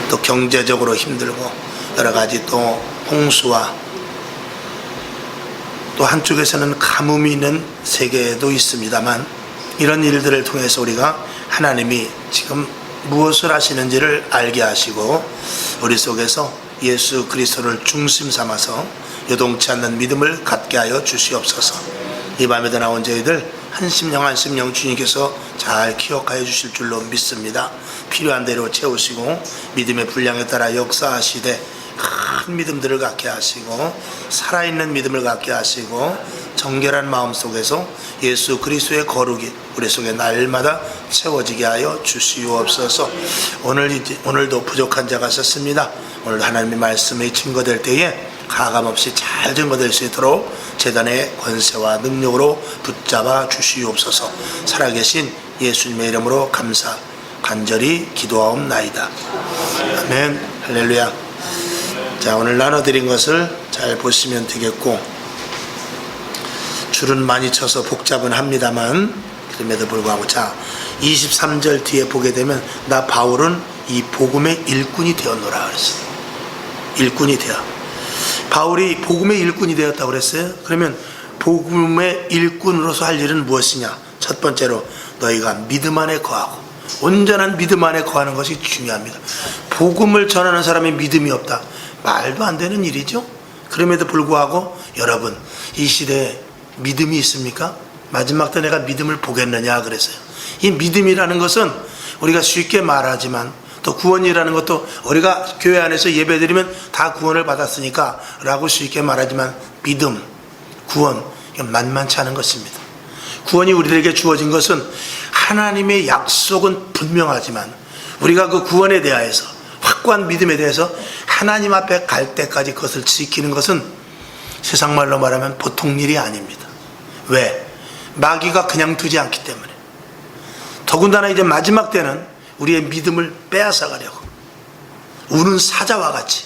또 경제적으로 힘들고 여러 가지 또 홍수와 또 한쪽에서는 가뭄이 있는 세계도 있습니다만, 이런 일들을 통해서 우리가 하나님이 지금 무엇을 하시는지를 알게 하시고 우리 속에서 예수 그리스도를 중심 삼아서 요동치 않는 믿음을 갖게 하여 주시옵소서. 이 밤에도 나온 저희들 한 심령 주님께서 잘 기억하여 주실 줄로 믿습니다. 필요한 대로 채우시고 믿음의 분량에 따라 역사하시되 큰 믿음들을 갖게 하시고 살아있는 믿음을 갖게 하시고 정결한 마음 속에서 예수 그리스도의 거룩이 우리 속에 날마다 채워지게 하여 주시옵소서. 오늘도 부족한 자가 있었습니다. 오늘 하나님의 말씀이 증거될 때에 가감없이 잘 증거될 수 있도록 제단의 권세와 능력으로 붙잡아 주시옵소서. 살아계신 예수님의 이름으로 감사 간절히 기도하옵나이다. 아멘. 할렐루야. 자, 오늘 나눠드린 것을 잘 보시면 되겠고, 줄은 많이 쳐서 복잡은 합니다만 그럼에도 불구하고, 자 23절 뒤에 보게 되면 나 바울은 이 복음의 일꾼이 되었노라 그랬어요. 일꾼이 되어, 바울이 복음의 일꾼이 되었다고 그랬어요. 그러면 복음의 일꾼으로서 할 일은 무엇이냐? 첫 번째로 너희가 믿음 안에 거하고, 온전한 믿음 안에 거하는 것이 중요합니다. 복음을 전하는 사람이 믿음이 없다, 말도 안 되는 일이죠. 그럼에도 불구하고 여러분, 이 시대에 믿음이 있습니까? 마지막 때 내가 믿음을 보겠느냐 그랬어요. 이 믿음이라는 것은 우리가 쉽게 말하지만, 또 구원이라는 것도 우리가 교회 안에서 예배드리면 다 구원을 받았으니까 라고 쉽게 말하지만, 믿음, 구원, 이건 만만치 않은 것입니다. 구원이 우리들에게 주어진 것은 하나님의 약속은 분명하지만 우리가 그 구원에 대하여서, 확고한 믿음에 대해서 하나님 앞에 갈 때까지 그것을 지키는 것은 세상 말로 말하면 보통 일이 아닙니다. 왜? 마귀가 그냥 두지 않기 때문에. 더군다나 이제 마지막 때는 우리의 믿음을 빼앗아가려고, 우는 사자와 같이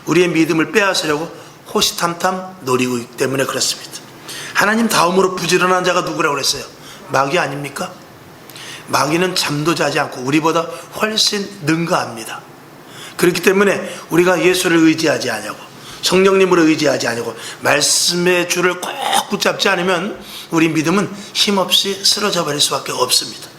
우리의 믿음을 빼앗으려고 호시탐탐 노리고 있기 때문에 그렇습니다. 하나님 다음으로 부지런한 자가 누구라고 그랬어요? 마귀 아닙니까? 마귀는 잠도 자지 않고 우리보다 훨씬 능가합니다. 그렇기 때문에 우리가 예수를 의지하지 않냐고, 성령님을 의지하지 않냐고, 말씀의 줄을 꼭 붙잡지 않으면 우리 믿음은 힘없이 쓰러져 버릴 수밖에 없습니다.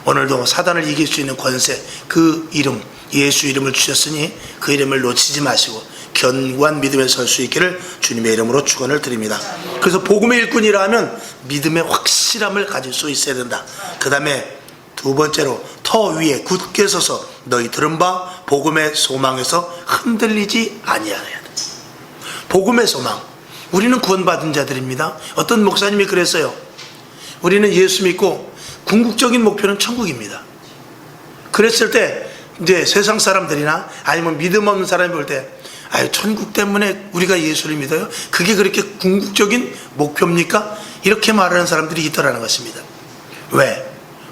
오늘도 사단을 이길 수 있는 권세, 그 이름, 예수 이름을 주셨으니 그 이름을 놓치지 마시고 견고한 믿음에 설 수 있기를 주님의 이름으로 축원을 드립니다. 그래서 복음의 일꾼이라 하면 믿음의 확실함을 가질 수 있어야 된다. 그 다음에 두 번째로 터 위에 굳게 서서 너희 들은 바 복음의 소망에서 흔들리지 아니하여야 돼. 복음의 소망, 우리는 구원받은 자들입니다. 어떤 목사님이 그랬어요. 우리는 예수 믿고 궁극적인 목표는 천국입니다. 그랬을 때 이제 세상 사람들이나 아니면 믿음 없는 사람이 볼 때, 아유, 천국 때문에 우리가 예수를 믿어요? 그게 그렇게 궁극적인 목표입니까? 이렇게 말하는 사람들이 있더라는 것입니다. 왜?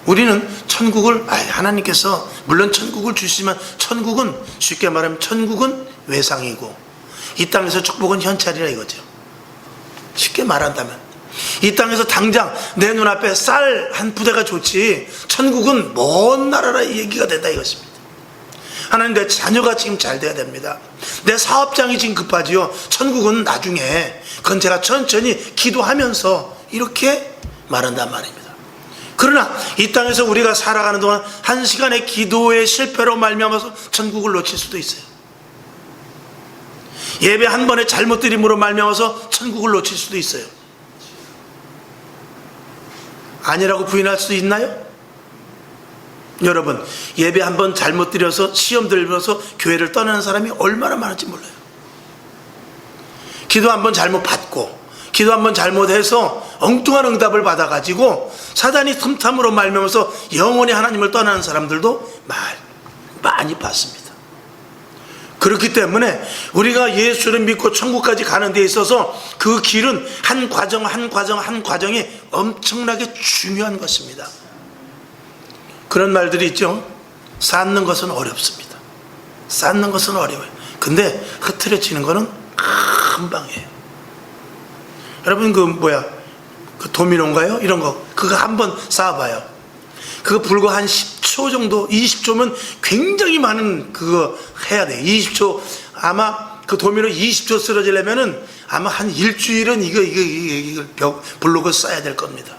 우리는 천국을, 하나님께서 물론 천국을 주시지만, 천국은 쉽게 말하면 천국은 외상이고 이 땅에서 축복은 현찰이라 이거죠. 쉽게 말한다면 이 땅에서 당장 내 눈앞에 쌀 한 부대가 좋지 천국은 먼 나라라 얘기가 된다 이것입니다. 하나님, 내 자녀가 지금 잘 돼야 됩니다. 내 사업장이 지금 급하지요. 천국은 나중에, 그건 제가 천천히 기도하면서, 이렇게 말한단 말입니다. 그러나 이 땅에서 우리가 살아가는 동안 한 시간의 기도의 실패로 말미암아서 천국을 놓칠 수도 있어요. 예배 한 번의 잘못 드림으로 말미암아서 천국을 놓칠 수도 있어요. 아니라고 부인할 수 있나요? 여러분, 예배 한 번 잘못 드려서 시험 들면서 교회를 떠나는 사람이 얼마나 많은지 몰라요. 기도 한 번 잘못 받고, 기도 한 번 잘못해서 엉뚱한 응답을 받아가지고 사단이 틈탐으로 말미암아서 영원히 하나님을 떠나는 사람들도 많이 봤습니다. 그렇기 때문에 우리가 예수를 믿고 천국까지 가는 데 있어서 그 길은 한 과정이 엄청나게 중요한 것입니다. 그런 말들이 있죠. 쌓는 것은 어렵습니다. 쌓는 것은 어려워요. 근데 흐트러지는 거는 금방이에요. 여러분, 그 도미노인가요? 이런 거, 그거 한번 쌓아봐요. 그거 불과 한 10초 정도, 20초면 굉장히 많은 그거 해야 돼. 20초, 아마 그 도미노 20초 쓰러지려면은 아마 한 일주일은 이거 블록을 쌓아야 될 겁니다.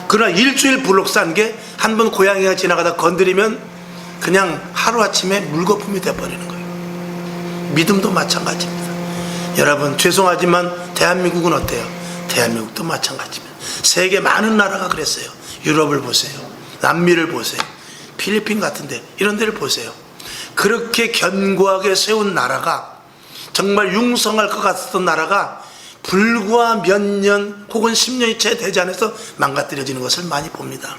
그러나 일주일 블록 쌓은 게 한 번 고양이가 지나가다 건드리면 그냥 하루아침에 물거품이 돼버리는 거예요. 믿음도 마찬가지입니다. 여러분, 죄송하지만 대한민국은 어때요? 대한민국도 마찬가지입니다. 세계 많은 나라가 그랬어요. 유럽을 보세요. 남미를 보세요. 필리핀 같은데 이런 데를 보세요. 그렇게 견고하게 세운 나라가, 정말 융성할 것 같았던 나라가 불과 몇 년 혹은 10년이 채 되지 않아서 망가뜨려지는 것을 많이 봅니다.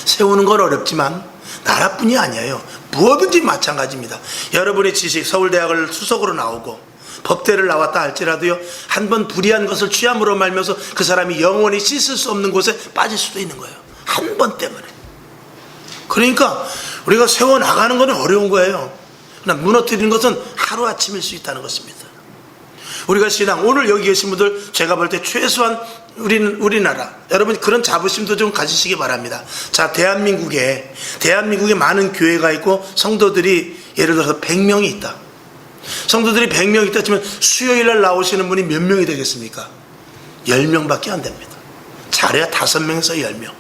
세우는 건 어렵지만 나라뿐이 아니에요. 무엇든지 마찬가지입니다. 여러분의 지식, 서울대학을 수석으로 나오고 법대를 나왔다 할지라도요, 한 번 불의한 것을 취함으로 말면서 그 사람이 영원히 씻을 수 없는 곳에 빠질 수도 있는 거예요. 한 번 때문에. 그러니까 우리가 세워나가는 건 어려운 거예요. 그러나 무너뜨리는 것은 하루아침일 수 있다는 것입니다. 우리가 신앙, 오늘 여기 계신 분들 제가 볼 때 최소한 우리나라, 여러분 그런 자부심도 좀 가지시기 바랍니다. 자, 대한민국에 많은 교회가 있고 성도들이 예를 들어서 100명이 있다. 성도들이 100명이 있다 치면 수요일날 나오시는 분이 몇 명이 되겠습니까? 10명밖에 안 됩니다. 잘해야 5명에서 10명.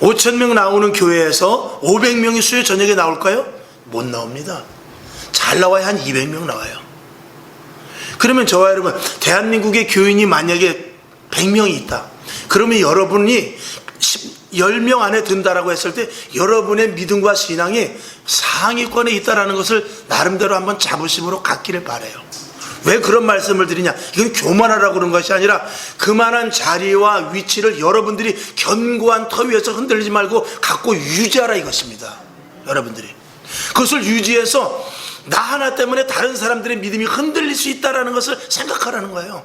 5,000명 나오는 교회에서 500명이 수요 저녁에 나올까요? 못 나옵니다. 잘 나와야 한 200명 나와요. 그러면 저와 여러분, 대한민국의 교인이 만약에 100명이 있다. 그러면 여러분이 10명 안에 든다라고 했을 때 여러분의 믿음과 신앙이 상위권에 있다는 것을 나름대로 한번 자부심으로 갖기를 바라요. 왜 그런 말씀을 드리냐? 이건 교만하라고 그런 것이 아니라 그만한 자리와 위치를 여러분들이 견고한 터 위에서 흔들리지 말고 갖고 유지하라 이것입니다. 여러분들이 그것을 유지해서 나 하나 때문에 다른 사람들의 믿음이 흔들릴 수 있다는 것을 생각하라는 거예요.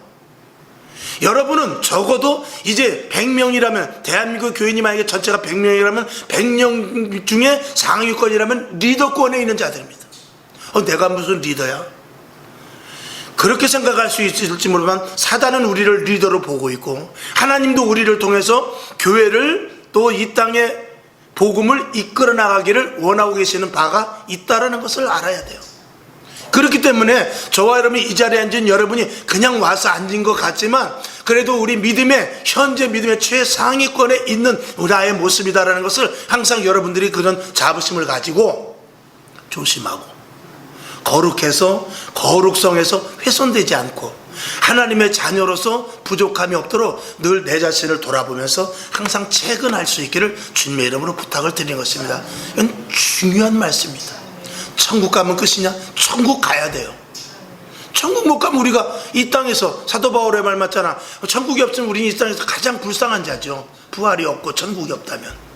여러분은 적어도 이제 100명이라면, 대한민국 교인이 만약에 전체가 100명이라면 100명 중에 상위권이라면 리더권에 있는 자들입니다. 내가 무슨 리더야? 그렇게 생각할 수 있을지 모르지만 사단은 우리를 리더로 보고 있고 하나님도 우리를 통해서 교회를 또 이 땅에 복음을 이끌어 나가기를 원하고 계시는 바가 있다는 것을 알아야 돼요. 그렇기 때문에 저와 여러분이 이 자리에 앉은 여러분이 그냥 와서 앉은 것 같지만 그래도 우리 믿음의, 현재 믿음의 최상위권에 있는 나의 모습이다라는 것을 항상 여러분들이 그런 자부심을 가지고 조심하고 거룩해서, 거룩성에서 훼손되지 않고 하나님의 자녀로서 부족함이 없도록 늘 내 자신을 돌아보면서 항상 채근할 수 있기를 주님의 이름으로 부탁을 드리는 것입니다. 이건 중요한 말씀입니다. 천국 가면 끝이냐? 천국 가야 돼요. 천국 못 가면 우리가 이 땅에서, 사도 바울의 말 맞잖아. 천국이 없으면 우리는 이 땅에서 가장 불쌍한 자죠. 부활이 없고 천국이 없다면.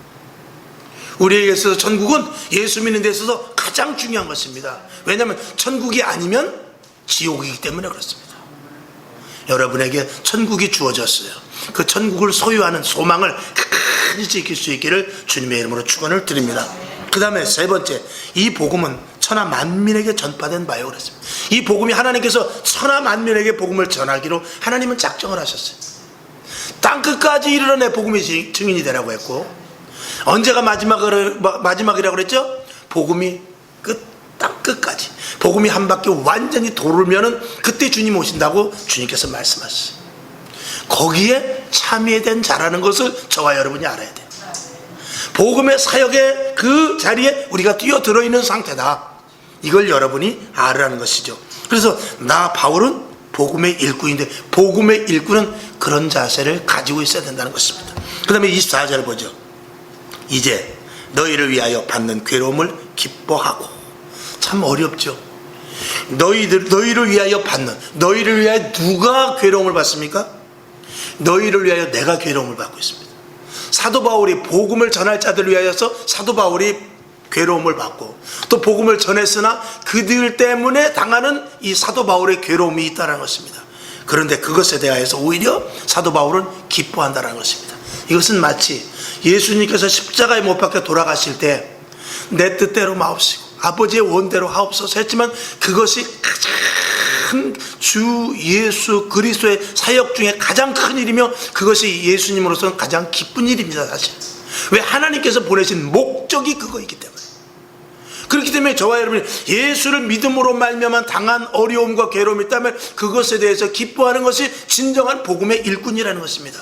우리에게 있어서 천국은 예수 믿는 데 있어서 가장 중요한 것입니다. 왜냐하면 천국이 아니면 지옥이기 때문에 그렇습니다. 여러분에게 천국이 주어졌어요. 그 천국을 소유하는 소망을 끝까지 지킬 수 있기를 주님의 이름으로 축원을 드립니다. 그 다음에 세 번째, 이 복음은 천하 만민에게 전파된 바요 그랬습니다. 이 복음이 하나님께서 천하 만민에게 복음을 전하기로 하나님은 작정을 하셨어요. 땅끝까지 이르러내 복음의 증인이 되라고 했고, 언제가 마지막이라고 그랬죠? 복음이 땅끝까지, 복음이 한 바퀴 완전히 돌면은 그때 주님 오신다고 주님께서 말씀하셨어요. 거기에 참여된 자라는 것을 저와 여러분이 알아야 돼요. 복음의 사역의 그 자리에 우리가 뛰어들어 있는 상태다. 이걸 여러분이 알으라는 것이죠. 그래서 나 바울은 복음의 일꾼인데, 복음의 일꾼은 그런 자세를 가지고 있어야 된다는 것입니다. 그 다음에 24절을 보죠. 이제 너희를 위하여 받는 괴로움을 기뻐하고. 참 어렵죠. 너희를 위하여 받는, 너희를 위하여 누가 괴로움을 받습니까? 너희를 위하여 내가 괴로움을 받고 있습니다. 사도 바울이 복음을 전할 자들을 위하여서 사도 바울이 괴로움을 받고, 또 복음을 전했으나 그들 때문에 당하는 이 사도 바울의 괴로움이 있다는 것입니다. 그런데 그것에 대하여서 오히려 사도 바울은 기뻐한다는 것입니다. 이것은 마치 예수님께서 십자가에 못 박혀 돌아가실 때 내 뜻대로 마옵시고 아버지의 원대로 하옵소서 했지만, 그것이 가장 주 예수 그리스도의 사역 중에 가장 큰 일이며 그것이 예수님으로서는 가장 기쁜 일입니다. 사실 왜? 하나님께서 보내신 목적이 그거이기 때문에. 그렇기 때문에 저와 여러분이 예수를 믿음으로 말미암아 당한 어려움과 괴로움이 있다면 그것에 대해서 기뻐하는 것이 진정한 복음의 일꾼이라는 것입니다.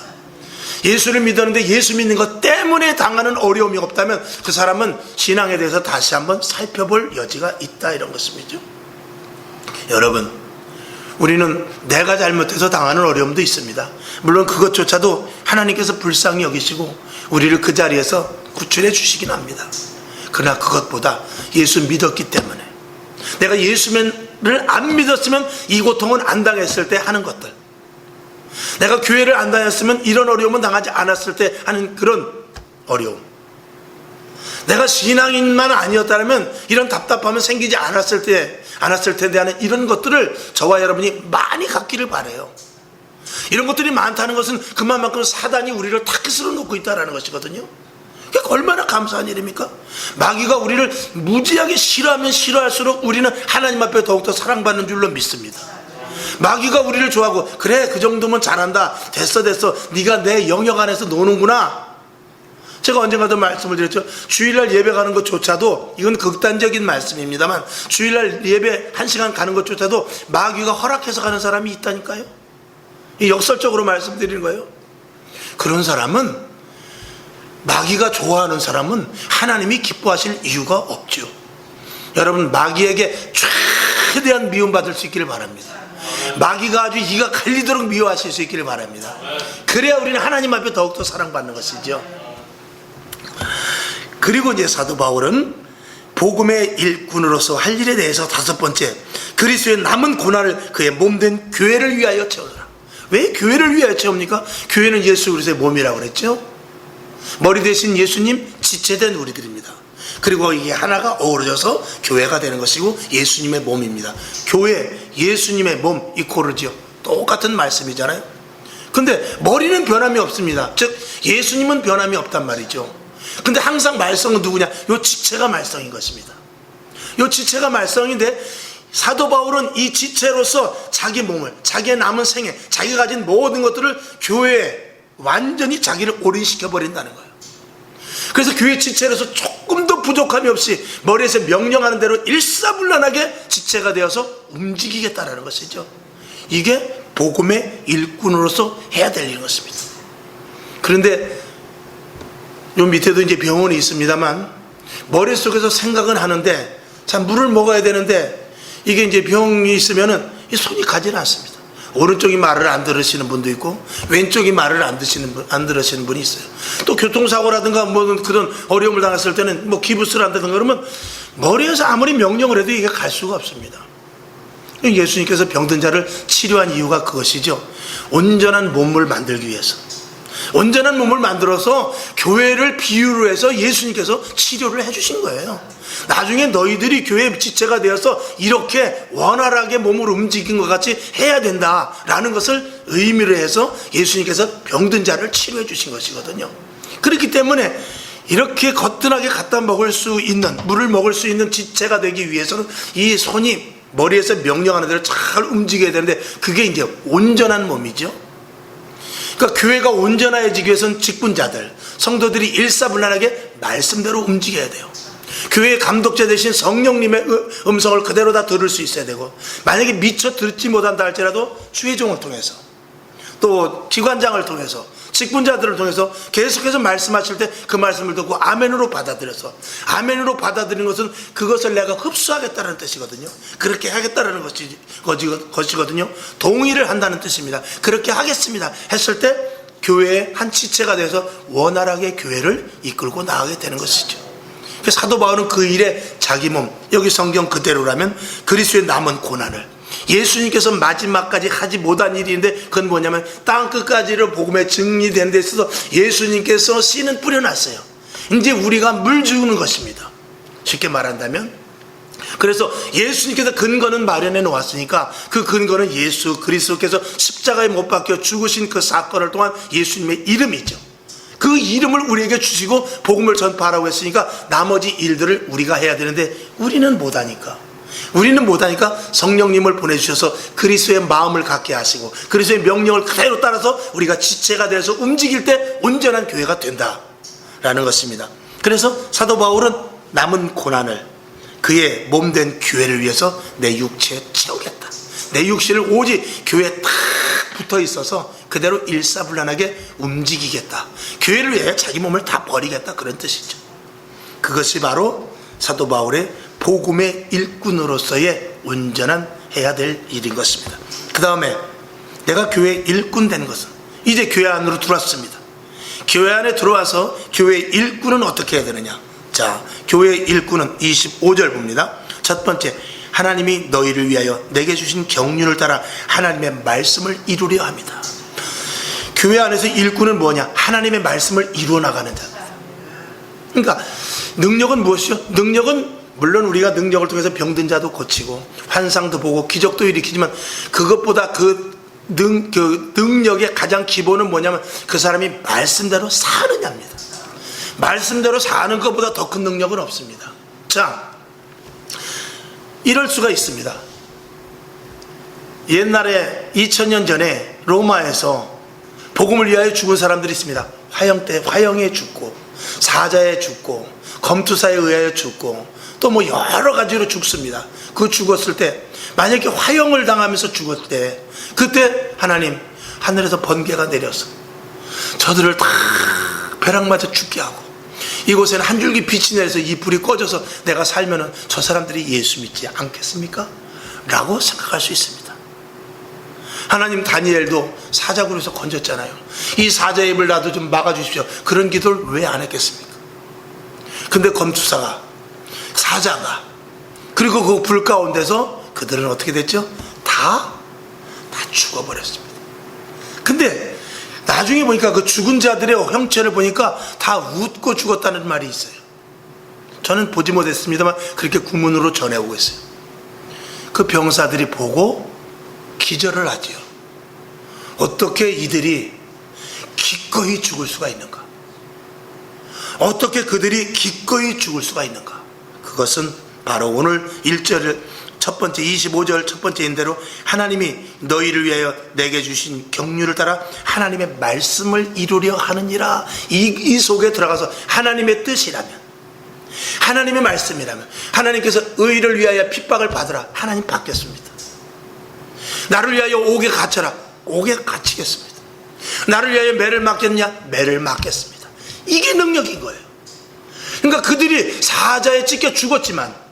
예수를 믿었는데 예수 믿는 것 때문에 당하는 어려움이 없다면 그 사람은 신앙에 대해서 다시 한번 살펴볼 여지가 있다, 이런 것입니다. 여러분, 우리는 내가 잘못해서 당하는 어려움도 있습니다. 물론 그것조차도 하나님께서 불쌍히 여기시고 우리를 그 자리에서 구출해 주시긴 합니다. 그러나 그것보다 예수 믿었기 때문에, 내가 예수를 안 믿었으면 이 고통은 안 당했을 때 하는 것들, 내가 교회를 안 다녔으면 이런 어려움은 당하지 않았을 때 하는 그런 어려움, 내가 신앙인만 아니었다면 이런 답답함은 생기지 않았을 텐데 하는 이런 것들을 저와 여러분이 많이 갖기를 바라요. 이런 것들이 많다는 것은 그만큼 사단이 우리를 타깃으로 놓고 있다는 것이거든요. 얼마나 감사한 일입니까? 마귀가 우리를 무지하게 싫어하면 싫어할수록 우리는 하나님 앞에 더욱더 사랑받는 줄로 믿습니다. 마귀가 우리를 좋아하고, 그래 그 정도면 잘한다, 됐어 네가 내 영역 안에서 노는구나. 제가 언젠가도 말씀을 드렸죠. 주일날 예배 가는 것조차도, 이건 극단적인 말씀입니다만, 주일날 예배 1시간 가는 것조차도 마귀가 허락해서 가는 사람이 있다니까요. 역설적으로 말씀드리는 거예요. 그런 사람은, 마귀가 좋아하는 사람은 하나님이 기뻐하실 이유가 없죠. 여러분, 마귀에게 최대한 미움받을 수 있기를 바랍니다. 마귀가 아주 이가 갈리도록 미워하실 수 있기를 바랍니다. 그래야 우리는 하나님 앞에 더욱더 사랑받는 것이죠. 그리고 이제 사도 바울은 복음의 일꾼으로서 할 일에 대해서 5번째, 그리스도의 남은 고난을 그의 몸된 교회를 위하여 채우라. 왜 교회를 위하여 채웁니까? 교회는 예수 그리스도의 몸이라고 그랬죠. 머리 대신 예수님, 지체된 우리들입니다. 그리고 이게 하나가 어우러져서 교회가 되는 것이고 예수님의 몸입니다. 교회, 예수님의 몸, 이코르죠. 똑같은 말씀이잖아요. 근데 머리는 변함이 없습니다. 즉 예수님은 변함이 없단 말이죠. 근데 항상 말썽은 누구냐? 요 지체가 말썽인 것입니다. 요 지체가 말썽인데, 사도 바울은 이 지체로서 자기 몸을, 자기의 남은 생애, 자기가 가진 모든 것들을 교회에 완전히 자기를 올인시켜 버린다는 거예요. 그래서 교회 지체로서 조금도 부족함이 없이 머리에서 명령하는 대로 일사불란하게 지체가 되어서 움직이겠다라는 것이죠. 이게 복음의 일꾼으로서 해야 될 일인 것입니다. 그런데 요 밑에도 이제 병원이 있습니다만, 머릿속에서 생각은 하는데, 자, 물을 먹어야 되는데, 이게 이제 병이 있으면은 이 손이 가지는 않습니다. 오른쪽이 말을 안 들으시는 분도 있고, 왼쪽이 말을 안 들으시는 분이 있어요. 또 교통사고라든가 뭐 그런 어려움을 당했을 때는 뭐 기부스를 한다든가 그러면 머리에서 아무리 명령을 해도 이게 갈 수가 없습니다. 예수님께서 병든 자를 치료한 이유가 그것이죠. 온전한 몸을 만들기 위해서, 온전한 몸을 만들어서 교회를 비유로 해서 예수님께서 치료를 해주신 거예요. 나중에 너희들이 교회 지체가 되어서 이렇게 원활하게 몸을 움직인 것 같이 해야 된다라는 것을 의미로 해서 예수님께서 병든 자를 치료해 주신 것이거든요. 그렇기 때문에 이렇게 거뜬하게 갖다 먹을 수 있는, 물을 먹을 수 있는 지체가 되기 위해서는 이 손이 머리에서 명령하는 대로 잘 움직여야 되는데, 그게 이제 온전한 몸이죠. 그러니까 교회가 온전해지기 위해서는 직분자들, 성도들이 일사불란하게 말씀대로 움직여야 돼요. 교회의 감독자 대신 성령님의 음성을 그대로 다 들을 수 있어야 되고, 만약에 미처 듣지 못한다 할지라도 주의종을 통해서, 또 기관장을 통해서, 직분자들을 통해서 계속해서 말씀하실 때 그 말씀을 듣고 아멘으로 받아들여서, 아멘으로 받아들이는 것은 그것을 내가 흡수하겠다는 뜻이거든요. 그렇게 하겠다는 것이거든요. 동의를 한다는 뜻입니다. 그렇게 하겠습니다 했을 때 교회의 한 지체가 돼서 원활하게 교회를 이끌고 나가게 되는 것이죠. 사도 바울은 그 일에 자기 몸, 여기 성경 그대로라면 그리스도의 남은 고난을, 예수님께서 마지막까지 하지 못한 일인데, 그건 뭐냐면 땅 끝까지를 복음에 증리되는 데 있어서 예수님께서 씨는 뿌려놨어요. 이제 우리가 물 주는 것입니다. 쉽게 말한다면, 그래서 예수님께서 근거는 마련해 놓았으니까 그 근거는 예수 그리스도께서 십자가에 못 박혀 죽으신 그 사건을 통한 예수님의 이름이죠. 그 이름을 우리에게 주시고 복음을 전파하라고 했으니까 나머지 일들을 우리가 해야 되는데, 우리는 못하니까 성령님을 보내주셔서 그리스도의 마음을 갖게 하시고 그리스도의 명령을 그대로 따라서 우리가 지체가 돼서 움직일 때 온전한 교회가 된다 라는 것입니다. 그래서 사도 바울은 남은 고난을 그의 몸된 교회를 위해서 내 육체에 채우겠다. 내 육신을 오직 교회에 딱 붙어 있어서 그대로 일사불란하게 움직이겠다. 교회를 위해 자기 몸을 다 버리겠다. 그런 뜻이죠. 그것이 바로 사도 바울의 복음의 일꾼으로서의 온전한 해야 될 일인 것입니다. 그 다음에 내가 교회의 일꾼 된 것은 이제 교회 안으로 들어왔습니다. 교회 안에 들어와서 교회의 일꾼은 어떻게 해야 되느냐. 자, 교회의 일꾼은 25절 봅니다. 첫 번째, 하나님이 너희를 위하여 내게 주신 경륜을 따라 하나님의 말씀을 이루려 합니다. 교회 안에서 일꾼은 뭐냐? 하나님의 말씀을 이루어 나가는 자. 그러니까 능력은 무엇이요? 능력은 물론 우리가 능력을 통해서 병든 자도 고치고 환상도 보고 기적도 일으키지만 그것보다 그 능력의 가장 기본은 뭐냐면 그 사람이 말씀대로 사느냐입니다. 말씀대로 사는 것보다 더 큰 능력은 없습니다. 자, 이럴 수가 있습니다. 옛날에 2000년 전에 로마에서 복음을 위하여 죽은 사람들이 있습니다. 화형 때 화형에 죽고 사자에 죽고 검투사에 의하여 죽고 또 뭐 여러 가지로 죽습니다. 그 죽었을 때 만약에 화형을 당하면서 죽었을 때 그때 하나님 하늘에서 번개가 내려서 저들을 다 벼락 맞아 죽게 하고 이곳에는 한 줄기 빛이 내려서 이 불이 꺼져서 내가 살면은 저 사람들이 예수 믿지 않겠습니까? 라고 생각할 수 있습니다. 하나님 다니엘도 사자굴에서 건졌잖아요. 이 사자의 입을 나도 좀 막아주십시오. 그런 기도를 왜 안 했겠습니까? 근데 검투사가 사자가 그리고 그 불 가운데서 그들은 어떻게 됐죠? 다 죽어버렸습니다. 근데 나중에 보니까 그 죽은 자들의 형체를 보니까 다 웃고 죽었다는 말이 있어요. 저는 보지 못했습니다만 그렇게 구문으로 전해오고 있어요. 그 병사들이 보고 기절을 하지요. 어떻게 이들이 기꺼이 죽을 수가 있는가? 어떻게 그들이 기꺼이 죽을 수가 있는가? 그것은 바로 오늘 1절 첫 번째 25절 첫 번째인 대로 하나님이 너희를 위하여 내게 주신 경륜을 따라 하나님의 말씀을 이루려 하느니라. 이 속에 들어가서 하나님의 뜻이라면, 하나님의 말씀이라면, 하나님께서 의를 위하여 핍박을 받으라. 하나님 받겠습니다. 나를 위하여 옥에 갇혀라. 옥에 갇히겠습니다. 나를 위하여 매를 맞겠냐? 매를 맞겠습니다. 이게 능력인 거예요. 그러니까 그들이 사자에 찢겨 죽었지만,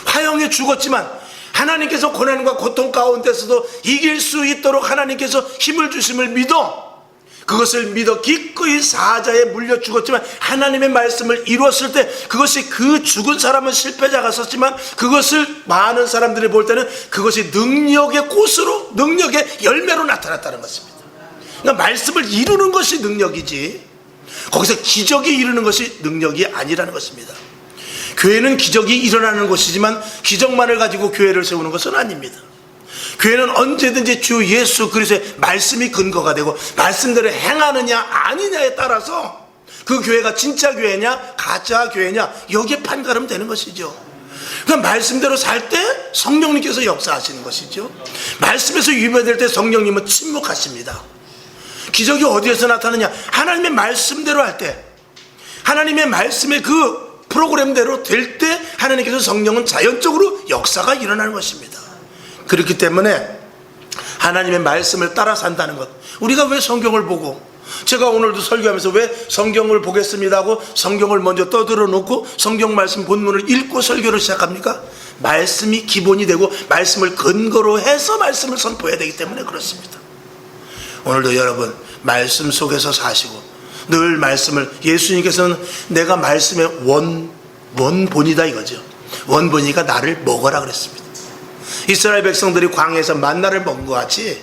화형에 죽었지만 하나님께서 고난과 고통 가운데서도 이길 수 있도록 하나님께서 힘을 주심을 믿어, 그것을 믿어 기꺼이 사자에 물려 죽었지만 하나님의 말씀을 이루었을 때 그것이 그 죽은 사람은 실패자가 썼지만 그것을 많은 사람들이 볼 때는 그것이 능력의 꽃으로, 능력의 열매로 나타났다는 것입니다. 그러니까 말씀을 이루는 것이 능력이지 거기서 기적이 이루는 것이 능력이 아니라는 것입니다. 교회는 기적이 일어나는 곳이지만 기적만을 가지고 교회를 세우는 것은 아닙니다. 교회는 언제든지 주 예수 그리스도의 말씀이 근거가 되고 말씀대로 행하느냐 아니냐에 따라서 그 교회가 진짜 교회냐 가짜 교회냐 여기에 판가름 되는 것이죠. 그러니까 말씀대로 살 때 성령님께서 역사하시는 것이죠. 말씀에서 유배될 때 성령님은 침묵하십니다. 기적이 어디에서 나타나냐? 하나님의 말씀대로 할 때, 하나님의 말씀의 그 프로그램대로 될 때 하나님께서 성령은 자연적으로 역사가 일어나는 것입니다. 그렇기 때문에 하나님의 말씀을 따라 산다는 것, 우리가 왜 성경을 보고, 제가 오늘도 설교하면서 왜 성경을 보겠습니다 하고 성경을 먼저 떠들어 놓고 성경 말씀 본문을 읽고 설교를 시작합니까? 말씀이 기본이 되고 말씀을 근거로 해서 말씀을 선포해야 되기 때문에 그렇습니다. 오늘도 여러분 말씀 속에서 사시고 늘 말씀을, 예수님께서는 내가 말씀의 원본이다 이거죠. 원본이니까 나를 먹어라 그랬습니다. 이스라엘 백성들이 광야에서 만나를 먹은 것 같이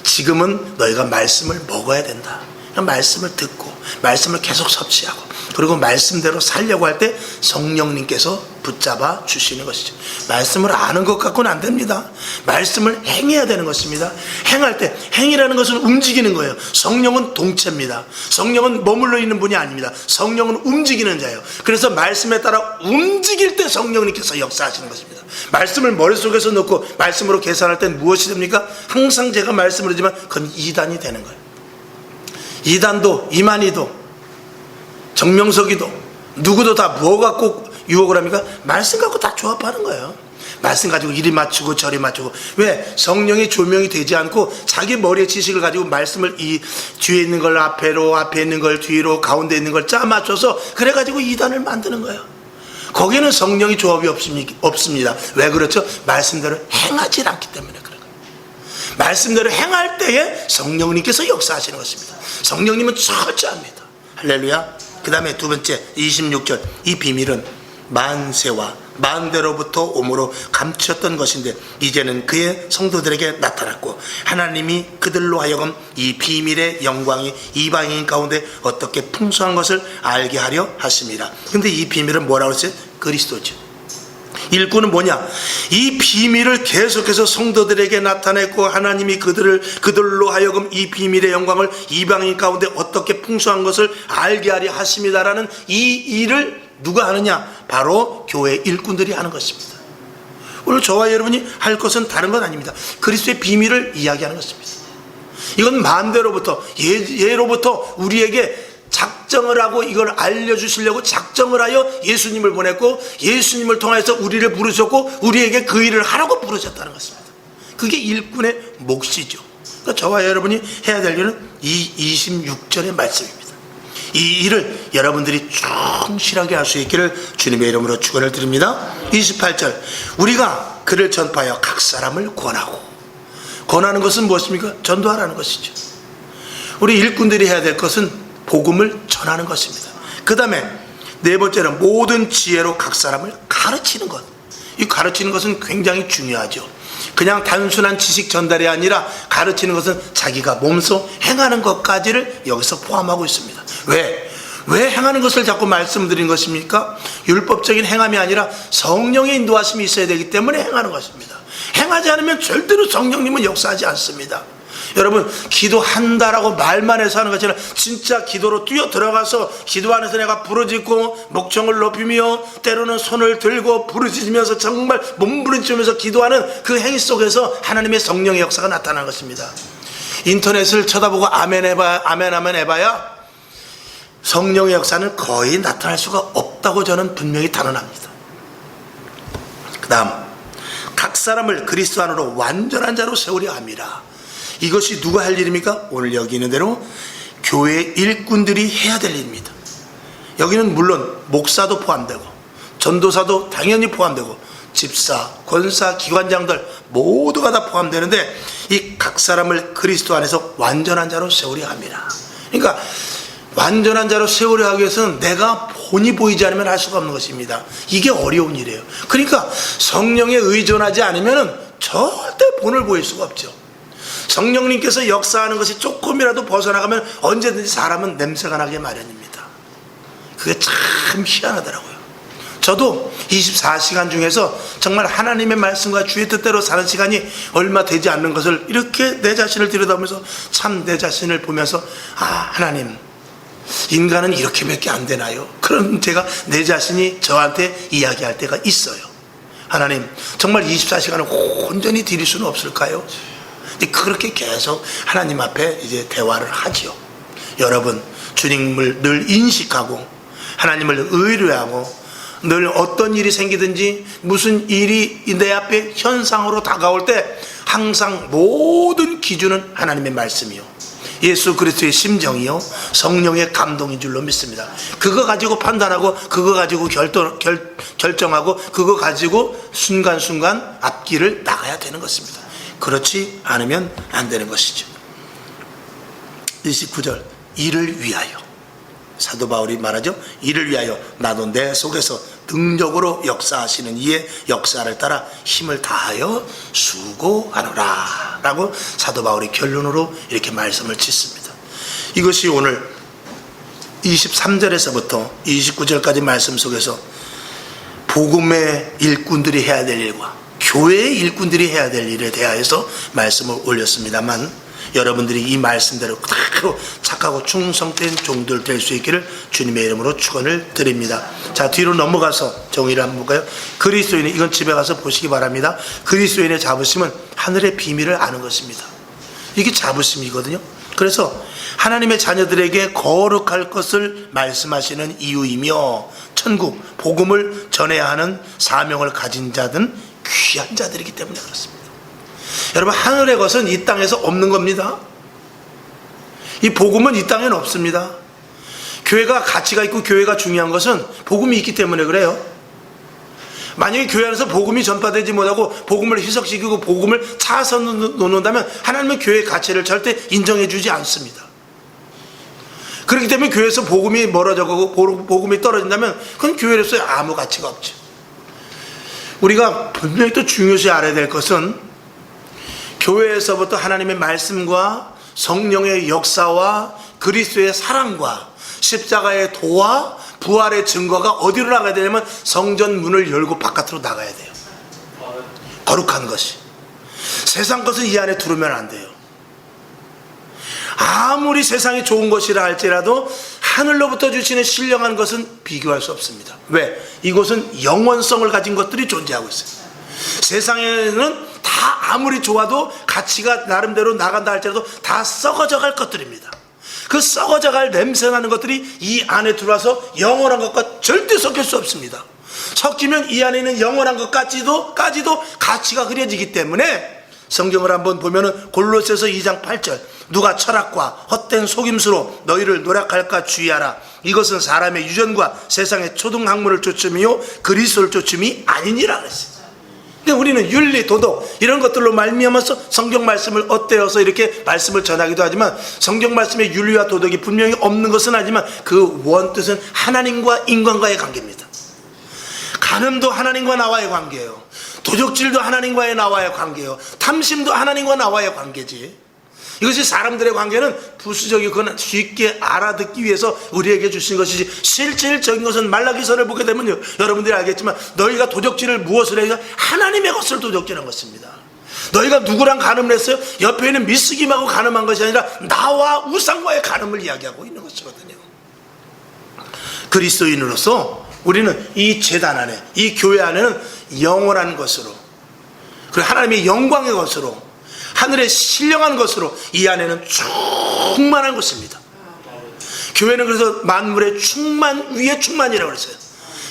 지금은 너희가 말씀을 먹어야 된다. 말씀을 듣고 말씀을 계속 섭취하고 그리고 말씀대로 살려고 할 때 성령님께서 붙잡아 주시는 것이죠. 말씀을 아는 것 갖고는 안 됩니다. 말씀을 행해야 되는 것입니다. 행할 때, 행이라는 것은 움직이는 거예요. 성령은 동체입니다. 성령은 머물러 있는 분이 아닙니다. 성령은 움직이는 자예요. 그래서 말씀에 따라 움직일 때 성령님께서 역사하시는 것입니다. 말씀을 머릿속에서 넣고 말씀으로 계산할 땐 무엇이 됩니까? 항상 제가 말씀을 하지만 그건 이단이 되는 거예요. 이단도 이만희도 정명석이도 누구도 다 뭐가 꼭 유혹을 합니까? 말씀 갖고 다 조합하는 거예요. 말씀 가지고 이리 맞추고 저리 맞추고. 왜? 성령이 조명이 되지 않고 자기 머리의 지식을 가지고 말씀을 이 뒤에 있는 걸 앞에로, 앞에 있는 걸 뒤로, 가운데 있는 걸 짜 맞춰서 그래가지고 이단을 만드는 거예요. 거기는 성령이 조합이 없습니다. 왜 그렇죠? 말씀대로 행하지 않기 때문에 그런 거예요. 말씀대로 행할 때에 성령님께서 역사하시는 것입니다. 성령님은 철저합니다. 할렐루야. 그 다음에 두 번째 26절, 이 비밀은 만세와 만대로부터 오므로 감추었던 것인데 이제는 그의 성도들에게 나타났고 하나님이 그들로 하여금 이 비밀의 영광이 이방인 가운데 어떻게 풍성한 것을 알게 하려 하십니다. 근데 이 비밀은 뭐라고 했어요? 그리스도죠. 일꾼은 뭐냐? 이 비밀을 계속해서 성도들에게 나타냈고 하나님이 그들로 하여금 이 비밀의 영광을 이방인 가운데 어떻게 풍성한 것을 알게 하려 하십니다라는 이 일을 누가 하느냐? 바로 교회 일꾼들이 하는 것입니다. 오늘 저와 여러분이 할 것은 다른 건 아닙니다. 그리스도의 비밀을 이야기하는 것입니다. 이건 만대로부터 예로부터 우리에게 작정을 하고 이걸 알려주시려고 작정을 하여 예수님을 보냈고 예수님을 통해서 우리를 부르셨고 우리에게 그 일을 하라고 부르셨다는 것입니다. 그게 일꾼의 몫이죠. 그러니까 저와 여러분이 해야 될 일은 이 26절의 말씀입니다. 이 일을 여러분들이 충실하게 할 수 있기를 주님의 이름으로 축원을 드립니다. 28절, 우리가 그를 전파하여 각 사람을 권하는 것은 무엇입니까? 전도하라는 것이죠. 우리 일꾼들이 해야 될 것은 복음을 전하는 것입니다. 그 다음에 네 번째는 모든 지혜로 각 사람을 가르치는 것. 이 가르치는 것은 굉장히 중요하죠. 그냥 단순한 지식 전달이 아니라 가르치는 것은 자기가 몸소 행하는 것까지를 여기서 포함하고 있습니다. 왜 행하는 것을 자꾸 말씀드린 것입니까? 율법적인 행함이 아니라 성령의 인도하심이 있어야 되기 때문에 행하는 것입니다. 행하지 않으면 절대로 성령님은 역사하지 않습니다. 여러분, 기도한다라고 말만 해서 하는 것이 아니라 진짜 기도로 뛰어 들어가서 기도 안에서 내가 부르짖고 목청을 높이며 때로는 손을 들고 부르짖으면서 정말 몸부림치면서 기도하는 그 행위 속에서 하나님의 성령의 역사가 나타나는 것입니다. 인터넷을 쳐다보고 아멘 해봐야 성령의 역사는 거의 나타날 수가 없다고 저는 분명히 단언합니다. 그 다음, 각 사람을 그리스도 안으로 완전한 자로 세우려 함이라. 이것이 누가 할 일입니까? 오늘 여기 있는 대로 교회 일꾼들이 해야 될 일입니다. 여기는 물론 목사도 포함되고 전도사도 당연히 포함되고 집사, 권사, 기관장들 모두가 다 포함되는데 이 각 사람을 그리스도 안에서 완전한 자로 세우려 합니다. 그러니까 완전한 자로 세우려 하기 위해서는 내가 본이 보이지 않으면 할 수가 없는 것입니다. 이게 어려운 일이에요. 그러니까 성령에 의존하지 않으면 절대 본을 보일 수가 없죠. 성령님께서 역사하는 것이 조금이라도 벗어나가면 언제든지 사람은 냄새가 나게 마련입니다. 그게 참 희한하더라고요. 저도 24시간 중에서 정말 하나님의 말씀과 주의 뜻대로 사는 시간이 얼마 되지 않는 것을 이렇게 내 자신을 들여다보면서 참 내 자신을 보면서 하나님, 인간은 이렇게밖에 안 되나요? 그런 제가 내 자신이 저한테 이야기할 때가 있어요. 하나님, 정말 24시간을 온전히 드릴 수는 없을까요? 그렇게 계속 하나님 앞에 이제 대화를 하지요. 여러분, 주님을 늘 인식하고 하나님을 의뢰하고 늘 어떤 일이 생기든지 무슨 일이 내 앞에 현상으로 다가올 때 항상 모든 기준은 하나님의 말씀이요, 예수 그리스도의 심정이요, 성령의 감동인 줄로 믿습니다. 그거 가지고 판단하고 그거 가지고 결정하고 그거 가지고 순간순간 앞길을 나가야 되는 것입니다. 그렇지 않으면 안 되는 것이죠. 29절, 이를 위하여, 사도 바울이 말하죠. 이를 위하여 나도 내 속에서 능력으로 역사하시는 이의 역사를 따라 힘을 다하여 수고하노라 라고 사도 바울이 결론으로 이렇게 말씀을 짓습니다. 이것이 오늘 23절에서부터 29절까지 말씀 속에서 복음의 일꾼들이 해야 될 일과 교회의 일꾼들이 해야 될 일에 대하여서 말씀을 올렸습니다만, 여러분들이 이 말씀대로 그대로 착하고 충성된 종들 될 수 있기를 주님의 이름으로 축원을 드립니다. 자, 뒤로 넘어가서 정의를 한번 볼까요? 그리스도인의, 이건 집에 가서 보시기 바랍니다. 그리스도인의 자부심은 하늘의 비밀을 아는 것입니다. 이게 자부심이거든요. 그래서 하나님의 자녀들에게 거룩할 것을 말씀하시는 이유이며 천국, 복음을 전해야 하는 사명을 가진 자든 귀한 자들이기 때문에 그렇습니다. 여러분, 하늘의 것은 이 땅에서 없는 겁니다. 이 복음은 이 땅에는 없습니다. 교회가 가치가 있고 교회가 중요한 것은 복음이 있기 때문에 그래요. 만약에 교회 안에서 복음이 전파되지 못하고 복음을 희석시키고 복음을 차서 놓는다면 하나님은 교회의 가치를 절대 인정해 주지 않습니다. 그렇기 때문에 교회에서 복음이 멀어져가고 복음이 떨어진다면 그건 교회로서의 아무 가치가 없죠. 우리가 분명히 또 중요시 알아야 될 것은 교회에서부터 하나님의 말씀과 성령의 역사와 그리스도의 사랑과 십자가의 도와 부활의 증거가 어디로 나가야 되냐면 성전 문을 열고 바깥으로 나가야 돼요. 거룩한 것이. 세상 것은 이 안에 들어오면 안 돼요. 아무리 세상이 좋은 것이라 할지라도 하늘로부터 주시는 신령한 것은 비교할 수 없습니다. 왜? 이곳은 영원성을 가진 것들이 존재하고 있어요. 세상에는 다 아무리 좋아도 가치가 나름대로 나간다 할지라도 다 썩어져 갈 것들입니다. 그 썩어져 갈 냄새나는 것들이 이 안에 들어와서 영원한 것과 절대 섞일 수 없습니다. 섞이면 이 안에 있는 영원한 것까지도 가치가 흐려지기 때문에 성경을 한번 보면은 골로새서 2장 8절, 누가 철학과 헛된 속임수로 너희를 노력할까 주의하라. 이것은 사람의 유전과 세상의 초등학문을 쫓음이요 그리스도를 쫓음이 아니니라 그랬어요. 근데 우리는 윤리, 도덕 이런 것들로 말미암아서 성경 말씀을 엇대어서 이렇게 말씀을 전하기도 하지만 성경 말씀의 윤리와 도덕이 분명히 없는 것은 아니지만 그 원뜻은 하나님과 인간과의 관계입니다. 간음도 하나님과 나와의 관계예요. 도적질도 하나님과의 나와의 관계예요. 탐심도 하나님과 나와의 관계지. 이것이 사람들의 관계는 부수적이거나 쉽게 알아듣기 위해서 우리에게 주신 것이지 실질적인 것은 말라기서를 보게 되면 여러분들이 알겠지만 너희가 도적질을 무엇을 해야 하나님의 것을 도적질한 것입니다. 너희가 누구랑 간음을 했어요? 옆에 있는 미스김하고 간음한 것이 아니라 나와 우상과의 간음을 이야기하고 있는 것이거든요. 그리스도인으로서 우리는 이 제단 안에, 이 교회 안에는 영원한 것으로 그리고 하나님의 영광의 것으로 하늘의 신령한 것으로 이 안에는 충만한 것입니다. 교회는 그래서 만물의 충만 위에 충만이라고 그랬어요.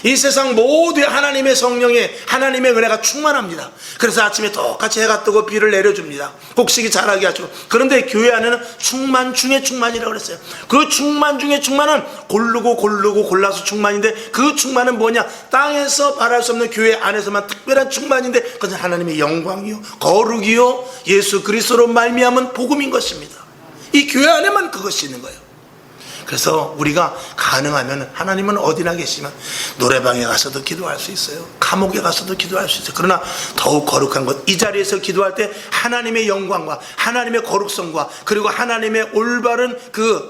이 세상 모두에 하나님의 성령의 하나님의 은혜가 충만합니다. 그래서 아침에 똑같이 해가 뜨고 비를 내려줍니다. 곡식이 자라게 하죠. 그런데 교회 안에는 충만 중에 충만이라고 그랬어요. 그 충만 중에 충만은 고르고 골라서 충만인데 그 충만은 뭐냐? 땅에서 말할 수 없는 교회 안에서만 특별한 충만인데 그것은 하나님의 영광이요 거룩이요 예수 그리스도로 말미암은 복음인 것입니다. 이 교회 안에만 그것이 있는 거예요. 그래서 우리가 가능하면 하나님은 어디나 계시면 노래방에 가서도 기도할 수 있어요. 감옥에 가서도 기도할 수 있어요. 그러나 더욱 거룩한 것, 이 자리에서 기도할 때 하나님의 영광과 하나님의 거룩성과 그리고 하나님의 올바른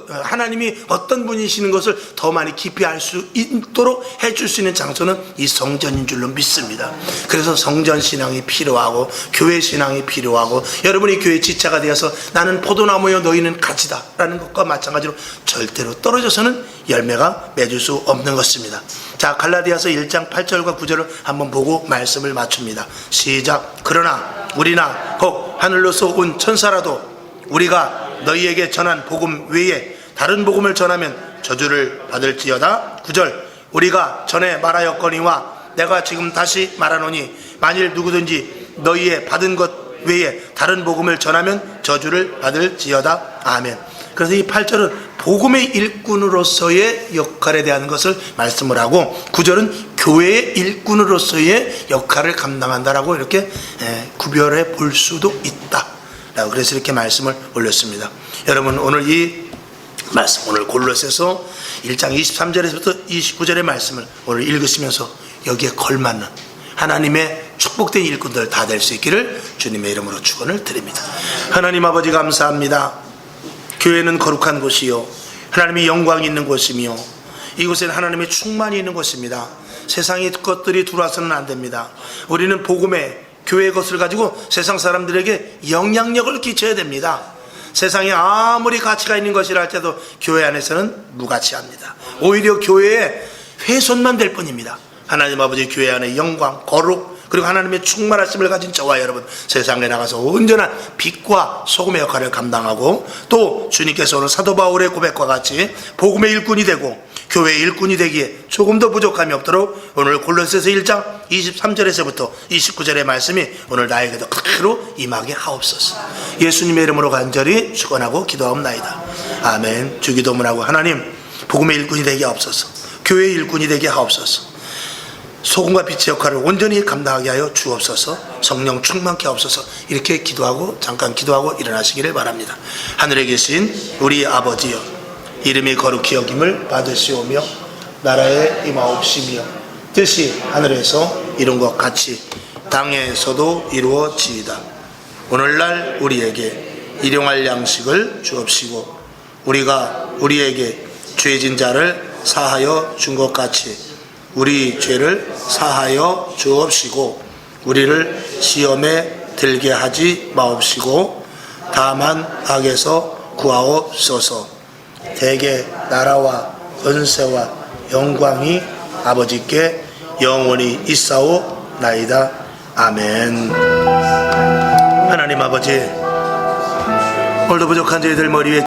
하나님이 어떤 분이시는 것을 더 많이 깊이 알 수 있도록 해줄 수 있는 장소는 이 성전인 줄로 믿습니다. 그래서 성전 신앙이 필요하고 교회 신앙이 필요하고 여러분이 교회 지체가 되어서 나는 포도나무여 너희는 가지다 라는 것과 마찬가지로 절대로 떨어져서는 열매가 맺을 수 없는 것입니다. 자, 갈라디아서 1장 8절과 9절을 한번 보고 말씀을 맞춥니다. 시작. 그러나 우리나 혹 하늘로서 온 천사라도 우리가 너희에게 전한 복음 외에 다른 복음을 전하면 저주를 받을지어다. 9절. 우리가 전에 말하였거니와 내가 지금 다시 말하노니 만일 누구든지 너희의 받은 것 외에 다른 복음을 전하면 저주를 받을지어다. 아멘. 그래서 이 8절은 복음의 일꾼으로서의 역할에 대한 것을 말씀을 하고 9절은 교회의 일꾼으로서의 역할을 감당한다라고 이렇게 구별해 볼 수도 있다. 그래서 이렇게 말씀을 올렸습니다. 여러분 오늘 이 말씀, 오늘 골로새서 1장 23절에서부터 29절의 말씀을 오늘 읽으시면서 여기에 걸맞는 하나님의 축복된 일꾼들 다 될 수 있기를 주님의 이름으로 축원을 드립니다. 하나님 아버지 감사합니다. 교회는 거룩한 곳이요 하나님의 영광이 있는 곳이며 이곳에는 하나님의 충만이 있는 곳입니다. 세상의 것들이 들어와서는 안 됩니다. 우리는 복음의 교회의 것을 가지고 세상 사람들에게 영향력을 끼쳐야 됩니다. 세상에 아무리 가치가 있는 것이라 할지라도 교회 안에서는 무가치합니다. 오히려 교회의 훼손만 될 뿐입니다. 하나님 아버지 교회 안에 영광, 거룩, 그리고 하나님의 충만하심을 가진 저와 여러분, 세상에 나가서 온전한 빛과 소금의 역할을 감당하고, 또 주님께서 오늘 사도 바울의 고백과 같이 복음의 일꾼이 되고 교회의 일꾼이 되기에 조금 더 부족함이 없도록 오늘 골로새서 1장 23절에서부터 29절의 말씀이 오늘 나에게도 그대로 임하게 하옵소서. 예수님의 이름으로 간절히 축원하고 기도하옵나이다. 아멘. 주기도문하고, 하나님 복음의 일꾼이 되게 하옵소서. 교회의 일꾼이 되게 하옵소서. 소금과 빛의 역할을 온전히 감당하게 하여 주옵소서. 성령 충만케 하옵소서. 이렇게 기도하고 잠깐 기도하고 일어나시기를 바랍니다. 하늘에 계신 우리 아버지여, 이름이 거룩히 여김을 받으시오며 나라에 임하옵시며 뜻이 하늘에서 이룬 것 같이 땅에서도 이루어지이다. 오늘날 우리에게 일용할 양식을 주옵시고, 우리가 우리에게 죄진 자를 사하여 준 것 같이 우리 죄를 사하여 주옵시고, 우리를 시험에 들게 하지 마옵시고 다만 악에서 구하옵소서. 대개 나라와 권세와 영광이 아버지께 영원히 있사오나이다. 아멘. 하나님 아버지, 오늘도 부족한 저희들 머리 위에